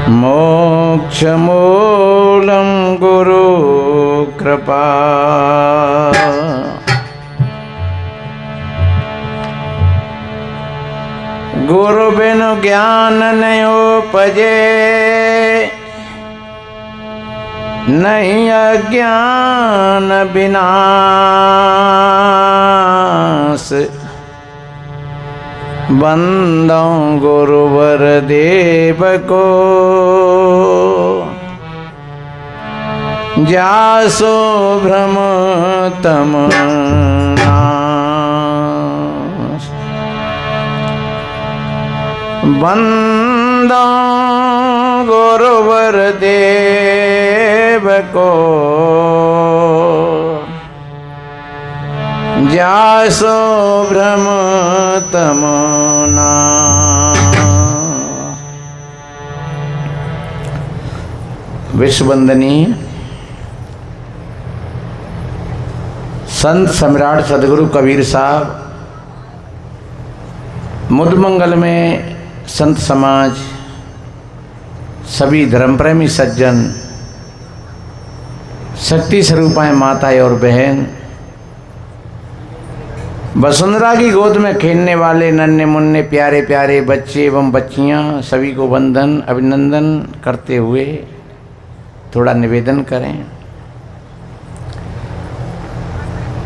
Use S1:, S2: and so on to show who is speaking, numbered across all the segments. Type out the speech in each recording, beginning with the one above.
S1: मोक्षमूलं गुरु कृपा। गुरु बिनु ज्ञान नहीं उपजे, नहीं अज्ञान विनाश। बंदो गुरुवर देव को, जासो भ्रम तम नाश। बंदो गुरुवर देव को, जासो भ्रम तम नाश। विश्ववंदनीय संत सम्राट सदगुरु कबीर साहब, मुदमंगल में संत समाज, सभी धर्मप्रेमी सज्जन, शक्ति स्वरूपाएं माताएं और बहन, वसुंधरा की गोद में खेलने वाले नन्हे मुन्ने प्यारे प्यारे बच्चे एवं बच्चियां, सभी को वंदन अभिनंदन करते हुए थोड़ा निवेदन करें।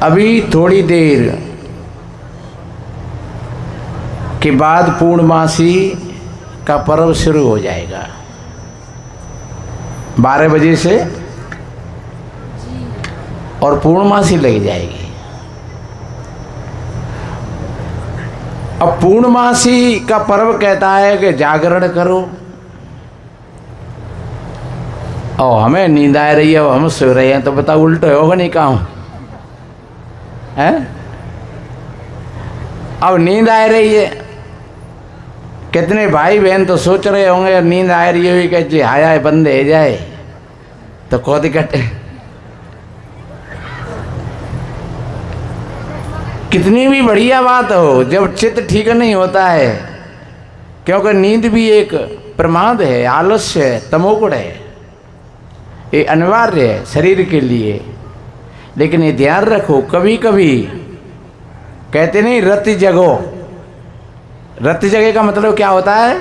S1: अभी थोड़ी देर के बाद पूर्णमासी का पर्व शुरू हो जाएगा। 12 बजे से और पूर्णमासी लग जाएगी। अब पूर्णमासी का पर्व कहता है कि जागरण करो, और हमें नींद आ रही है, हम सो रहे हैं, तो बताओ उल्टा होगा नहीं काम है? अब नींद आ रही है, कितने भाई बहन तो सोच रहे होंगे नींद आ रही है कि जी हाया बंद है जाए तो खुद कटे। कितनी भी बढ़िया बात हो, जब चित्त ठीक नहीं होता है, क्योंकि नींद भी एक प्रमाद है, आलस्य है, तमोगुण है, ये अनिवार्य है शरीर के लिए। लेकिन ये ध्यान रखो, कभी कभी कहते नहीं रति जगो। रति जगे का मतलब क्या होता है?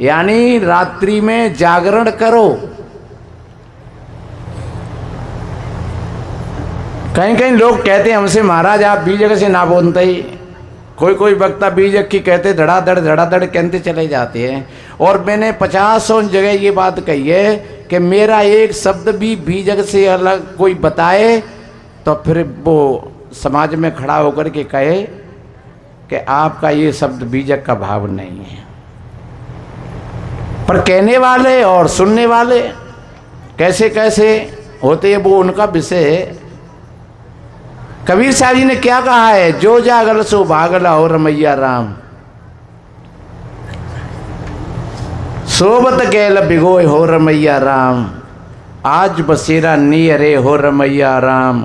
S1: यानी रात्रि में जागरण करो। कहीं कहीं लोग कहते हैं हमसे, महाराज आप बीजक से ना बोलते ही। कोई कोई वक्ता बीजक की कहते धड़ाधड़ कहते चले जाते हैं। और मैंने 50 जगह ये बात कही है कि मेरा एक शब्द भी बीजक से अलग कोई बताए तो फिर वो समाज में खड़ा होकर के कहे कि आपका ये शब्द बीजक का भाव नहीं है। पर कहने वाले और सुनने वाले कैसे कैसे होते हैं वो उनका विषय है। कबीर साहब जी ने क्या कहा है? जो जागल सो भागला हो रमैया राम, सोबत गैल बिगोय हो रमैया राम। आज बसेरा नियरे हो रमैया राम,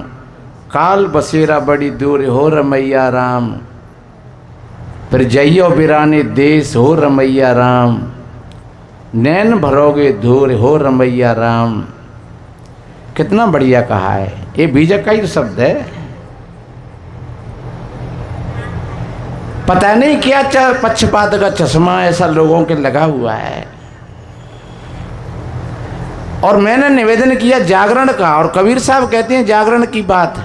S1: काल बसेरा बड़ी दूर हो रमैया राम। फिर जइयो बिराने देश हो रमैया राम, नैन भरोगे धूर हो रमैया राम। कितना बढ़िया कहा है। ये बीजक का ही शब्द है। पता नहीं क्या पक्षपात का चश्मा ऐसा लोगों के लगा हुआ है। और मैंने निवेदन किया जागरण का, और कबीर साहब कहते हैं जागरण की बात।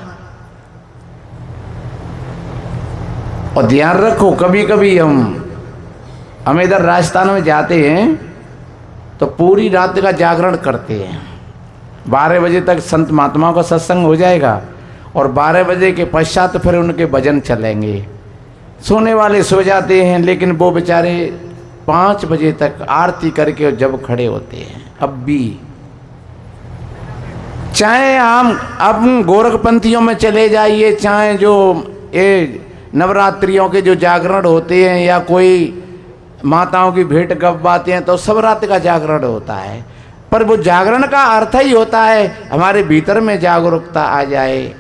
S1: और ध्यान रखो, कभी कभी हम इधर राजस्थान में जाते हैं तो पूरी रात का जागरण करते हैं। 12 बजे तक संत महात्माओं का सत्संग हो जाएगा और 12 बजे के पश्चात फिर उनके भजन चलेंगे। सोने वाले सो जाते हैं, लेकिन वो बेचारे 5 बजे तक आरती करके जब खड़े होते हैं। अब भी चाहे हम गोरखपंथियों में चले जाइए, चाहे जो ये नवरात्रियों के जो जागरण होते हैं या कोई माताओं की भेंट गवाते हैं, तो सब रात का जागरण होता है। पर वो जागरण का अर्थ ही होता है हमारे भीतर में जागरूकता आ जाए,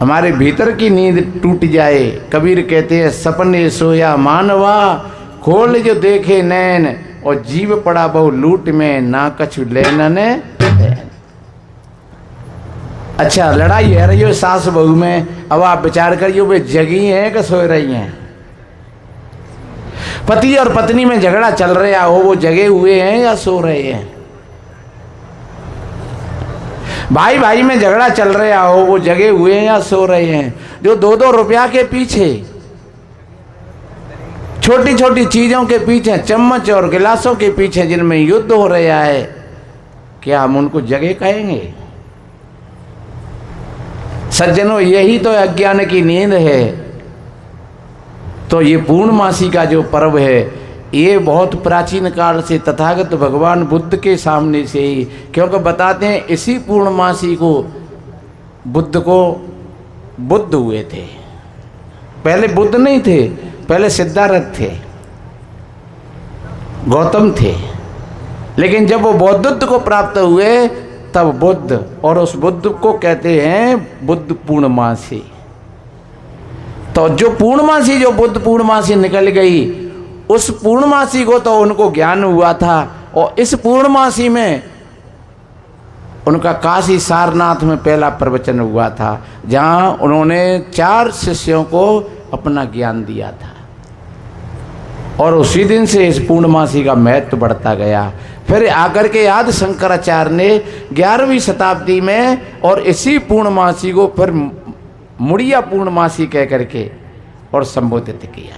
S1: हमारे भीतर की नींद टूट जाए। कबीर कहते हैं सपने सोया मानवा, खोल जो देखे नैन, और जीव पड़ा बहु लूट में ना कछु लेनने। अच्छा लड़ाई है रही हो सास बहू में, अब आप विचार करिए वे जगी हैं कि सो रही हैं। पति और पत्नी में झगड़ा चल रहा हो, वो जगे हुए हैं या सो रहे हैं। भाई भाई में झगड़ा चल रहा हो, वो जगे हुए हैं या सो रहे हैं। जो 2-2 रुपया के पीछे, छोटी छोटी चीजों के पीछे, चम्मच और गिलासों के पीछे जिनमें युद्ध हो रहा है, क्या हम उनको जगे कहेंगे? सज्जनों, यही तो अज्ञान की नींद है। तो ये पूर्णमासी का जो पर्व है, ये बहुत प्राचीन काल से तथागत भगवान बुद्ध के सामने से ही, क्योंकि बताते हैं इसी पूर्णमासी को बुद्ध हुए थे। पहले बुद्ध नहीं थे, पहले सिद्धार्थ थे, गौतम थे। लेकिन जब वो बौद्धत्व को प्राप्त हुए तब बुद्ध, और उस बुद्ध को कहते हैं बुद्ध पूर्णमासी। तो जो पूर्णमासी, जो बुद्ध पूर्णमासी निकल गई, उस पूर्णमासी को तो उनको ज्ञान हुआ था। और इस पूर्णमासी में उनका काशी सारनाथ में पहला प्रवचन हुआ था, जहाँ उन्होंने 4 शिष्यों को अपना ज्ञान दिया था। और उसी दिन से इस पूर्णमासी का महत्व बढ़ता गया। फिर आकर के आदि शंकराचार्य ने 11वीं शताब्दी में और इसी पूर्णमासी को फिर मुड़िया पूर्णमासी कह करके और संबोधित किया।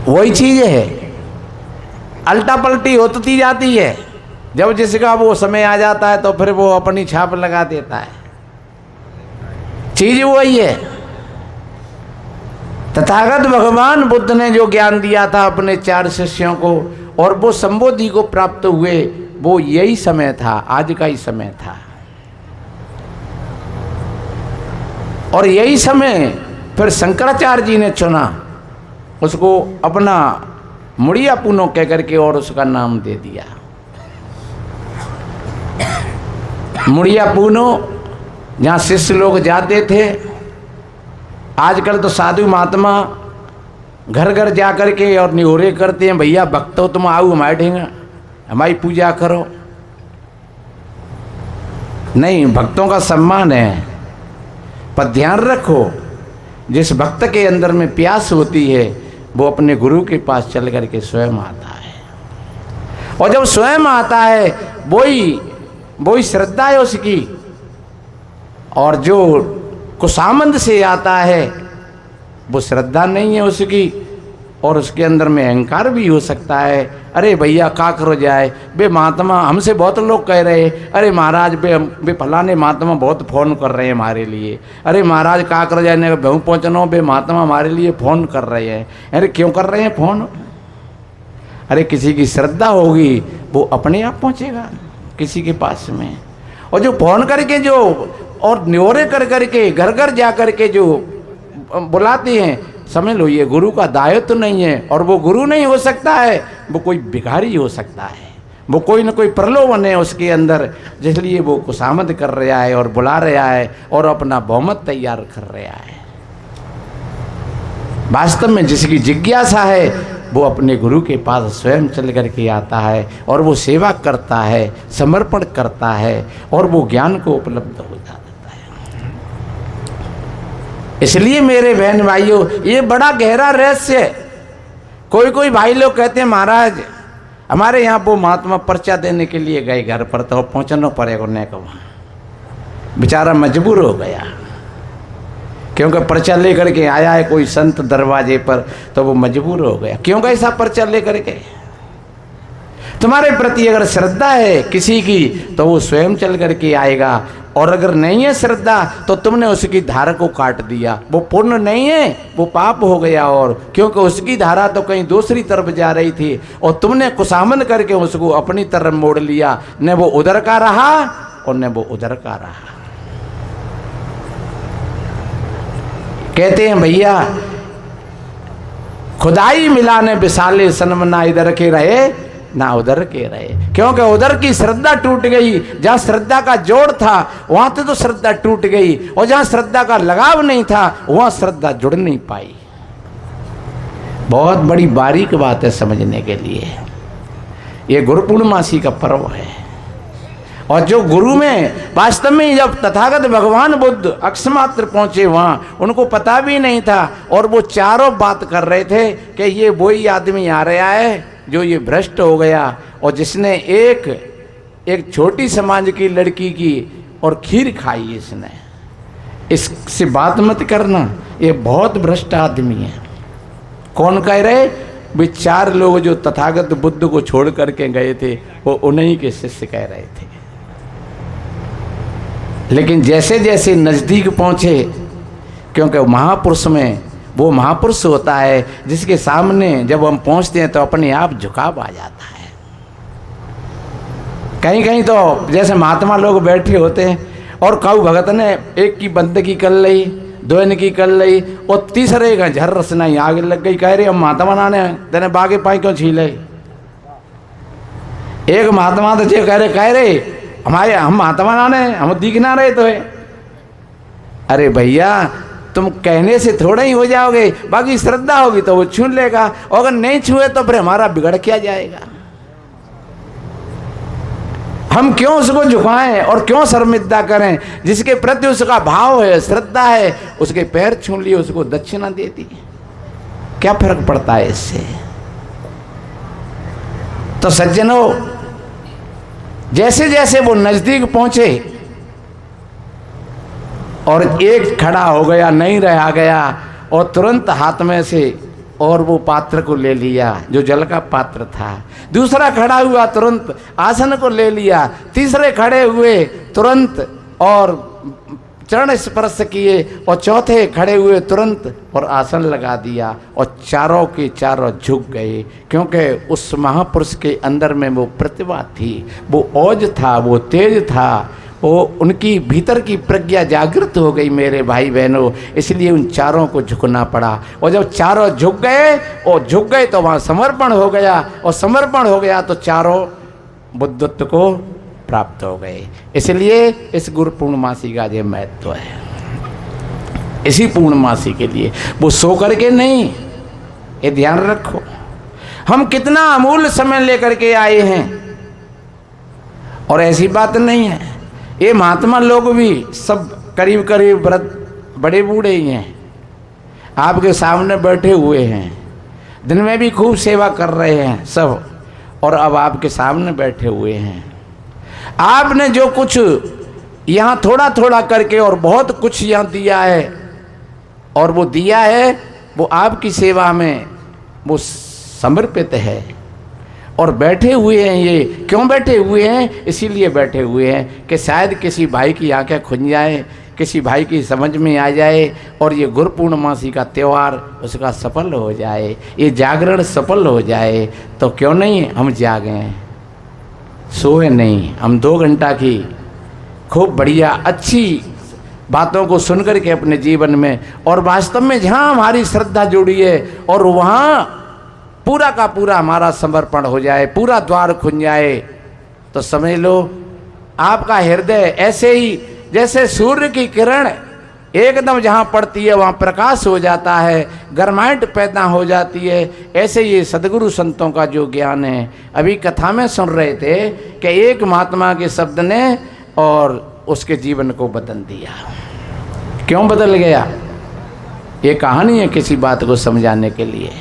S1: वही चीज है, अल्टा पलटी होती जाती है। जब जिसका वो समय आ जाता है तो फिर वो अपनी छाप लगा देता है। चीज वही है। तथागत भगवान बुद्ध ने जो ज्ञान दिया था अपने 4 शिष्यों को, और वो संबोधि को प्राप्त हुए, वो यही समय था, आज का ही समय था। और यही समय फिर शंकराचार्य जी ने चुना, उसको अपना मुड़िया पूनो कह करके और उसका नाम दे दिया। मुड़िया पूनो, जहाँ शिष्य लोग जाते थे। आजकल तो साधु महात्मा घर घर जा कर के और निहोरे करते हैं, भैया भक्तो तुम आओ हमारे ढेंगा, हमारी पूजा करो। नहीं, भक्तों का सम्मान है, पर ध्यान रखो, जिस भक्त के अंदर में प्यास होती है वो अपने गुरु के पास चल करके स्वयं आता है। और जब स्वयं आता है वही श्रद्धा है उसकी। और जो कुसामंद से आता है वो श्रद्धा नहीं है उसकी, और उसके अंदर में अहंकार भी हो सकता है। अरे भैया का करो जाए, बे महात्मा, हमसे बहुत लोग कह रहे, अरे महाराज बे फलाने महात्मा बहुत फ़ोन कर रहे हैं हमारे लिए। अरे महाराज का करो जाए, ने बहु पहुँचनो, बे महात्मा हमारे लिए फ़ोन कर रहे हैं। अरे क्यों कर रहे हैं फ़ोन? अरे किसी की श्रद्धा होगी वो अपने आप पहुँचेगा किसी के पास में। और जो फ़ोन करके जो और न्योरे कर करके घर घर जा कर के जो बुलाते हैं, समझ लो ये गुरु का दायित्व तो नहीं है। और वो गुरु नहीं हो सकता है, वो कोई भिखारी हो सकता है, वो कोई ना कोई प्रलोभन है उसके अंदर, जिसलिए वो खुशामद कर रहा है और बुला रहा है और अपना बहुमत तैयार कर रहा है। वास्तव में जिसकी जिज्ञासा है वो अपने गुरु के पास स्वयं चल करके आता है और वो सेवा करता है, समर्पण करता है और वो ज्ञान को उपलब्ध हो जाता है। इसलिए मेरे बहन भाइयों, ये बड़ा गहरा रहस्य है। कोई भाई लोग कहते हैं महाराज हमारे यहाँ वो महात्मा पर्चा देने के लिए गए घर पर, तो पहुँचना पड़ेगा उन्हें को। बेचारा मजबूर हो गया क्योंकि पर्चा लेकर के आया है कोई संत दरवाजे पर, तो वो मजबूर हो गया। क्यों ऐसा पर्चा लेकर के? तुम्हारे प्रति अगर श्रद्धा है किसी की तो वो स्वयं चल करके आएगा, और अगर नहीं है श्रद्धा तो तुमने उसकी धारा को काट दिया, वो पुण्य नहीं है, वो पाप हो गया। और क्योंकि उसकी धारा तो कहीं दूसरी तरफ जा रही थी और तुमने कुसामन करके उसको अपनी तरफ मोड़ लिया, न वो उधर का रहा और न वो उधर का रहा। कहते हैं भैया खुदाई मिलाने विशाले सनम, ना इधर के रहे ना उधर के रहे, क्योंकि उधर की श्रद्धा टूट गई। जहाँ श्रद्धा का जोड़ था वहां तो श्रद्धा टूट गई, और जहाँ श्रद्धा का लगाव नहीं था वहां श्रद्धा जुड़ नहीं पाई। बहुत बड़ी बारीक बात है समझने के लिए। ये गुरु पूर्णमासी का पर्व है। और जो गुरु में वास्तव में जब तथागत भगवान बुद्ध अक्षमात्र पहुंचे वहाँ उनको पता भी नहीं था, और वो चारों बात कर रहे थे कि ये वही आदमी आ रहा है जो ये भ्रष्ट हो गया और जिसने एक छोटी समाज की लड़की की और खीर खाई इसने, इससे बात मत करना, ये बहुत भ्रष्ट आदमी है। कौन कह रहे? वे चार लोग जो तथागत बुद्ध को छोड़ करके गए थे वो उन्हीं के शिष्य कह रहे थे। लेकिन जैसे जैसे नज़दीक पहुँचे, क्योंकि महापुरुष में वो महापुरुष होता है जिसके सामने जब हम पहुँचते हैं तो अपने आप झुकाव आ जाता है। कहीं कहीं तो जैसे महात्मा लोग बैठे होते हैं और काऊ भगत ने एक की बंदगी कर ली, दो की कर ली, और तीसरे का झर रसना ही आगे लग गई। कह रहे हम महात्मा नाने तेने बागे पाई क्यों छीले। एक महात्मा तो जो कह रहे हम महात्मा नाने हम दिखना रहे तो है। अरे भैया तुम कहने से थोड़ा ही हो जाओगे, बाकी श्रद्धा होगी तो वो छू लेगा, और अगर नहीं छुए तो फिर हमारा बिगड़ क्या जाएगा। हम क्यों उसको झुकाएं और क्यों शर्मिंदा करें? जिसके प्रति उसका भाव है, श्रद्धा है, उसके पैर छू लिए, उसको दक्षिणा दे दी, क्या फर्क पड़ता है इससे। तो सज्जनों, जैसे जैसे वो नजदीक पहुंचे और एक खड़ा हो गया, नहीं रहा गया, और तुरंत हाथ में से और वो पात्र को ले लिया जो जल का पात्र था। दूसरा खड़ा हुआ, तुरंत आसन को ले लिया। तीसरे खड़े हुए तुरंत और चरण स्पर्श किए, और चौथे खड़े हुए तुरंत और आसन लगा दिया, और चारों के चारों झुक गए, क्योंकि उस महापुरुष के अंदर में वो प्रतिभा थी, वो ओज था, वो तेज था, वो उनकी भीतर की प्रज्ञा जागृत हो गई मेरे भाई बहनों। इसलिए उन चारों को झुकना पड़ा, और जब चारों झुक गए तो वहाँ समर्पण हो गया, और समर्पण हो गया तो चारों बुद्धत्व को प्राप्त हो गए। इसलिए इस गुरु पूर्णमासी का ये महत्व है। इसी पूर्णमासी के लिए वो सो करके नहीं, ये ध्यान रखो, हम कितना अमूल्य समय लेकर के आए हैं। और ऐसी बात नहीं है, ये महात्मा लोग भी सब करीब करीब बड़े बूढ़े ही हैं, आपके सामने बैठे हुए हैं, दिन में भी खूब सेवा कर रहे हैं सब, और अब आपके सामने बैठे हुए हैं। आपने जो कुछ यहाँ थोड़ा थोड़ा करके और बहुत कुछ यहाँ दिया है, और वो दिया है वो आपकी सेवा में वो समर्पित है। और बैठे हुए हैं, ये क्यों बैठे हुए हैं? इसीलिए बैठे हुए हैं कि शायद किसी भाई की आंखें खुल जाए, किसी भाई की समझ में आ जाए, और ये गुरु पूर्णमासी का त्यौहार उसका सफल हो जाए, ये जागरण सफल हो जाए। तो क्यों नहीं हम जागें, सोए नहीं, हम 2 घंटा की खूब बढ़िया अच्छी बातों को सुनकर के अपने जीवन में, और वास्तव में जहाँ हमारी श्रद्धा जुड़ी है और वहाँ पूरा का पूरा हमारा समर्पण हो जाए, पूरा द्वार खुल जाए, तो समझ लो आपका हृदय ऐसे ही जैसे सूर्य की किरण एकदम जहाँ पड़ती है वहाँ प्रकाश हो जाता है, गर्माहट पैदा हो जाती है। ऐसे ये सदगुरु संतों का जो ज्ञान है, अभी कथा में सुन रहे थे कि एक महात्मा के शब्द ने और उसके जीवन को बदल दिया। क्यों बदल गया? ये कहानी है किसी बात को समझाने के लिए।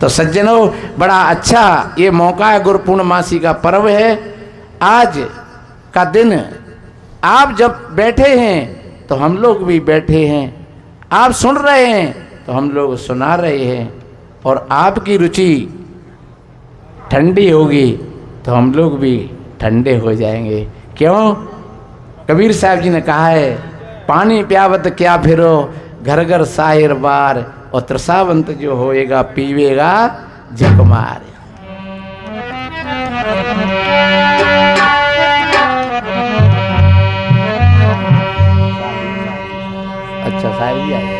S1: तो सज्जनों, बड़ा अच्छा ये मौका है, गुरु पूर्णमासी का पर्व है। आज का दिन आप जब बैठे हैं तो हम लोग भी बैठे हैं, आप सुन रहे हैं तो हम लोग सुना रहे हैं, और आपकी रुचि ठंडी होगी तो हम लोग भी ठंडे हो जाएंगे। क्यों? कबीर साहब जी ने कहा है, पानी प्यावत क्या फिरो घर घर साहिर बार, और त्रसावंत जो होएगा पीवेगा जग मार। अच्छा साहिब जी आए।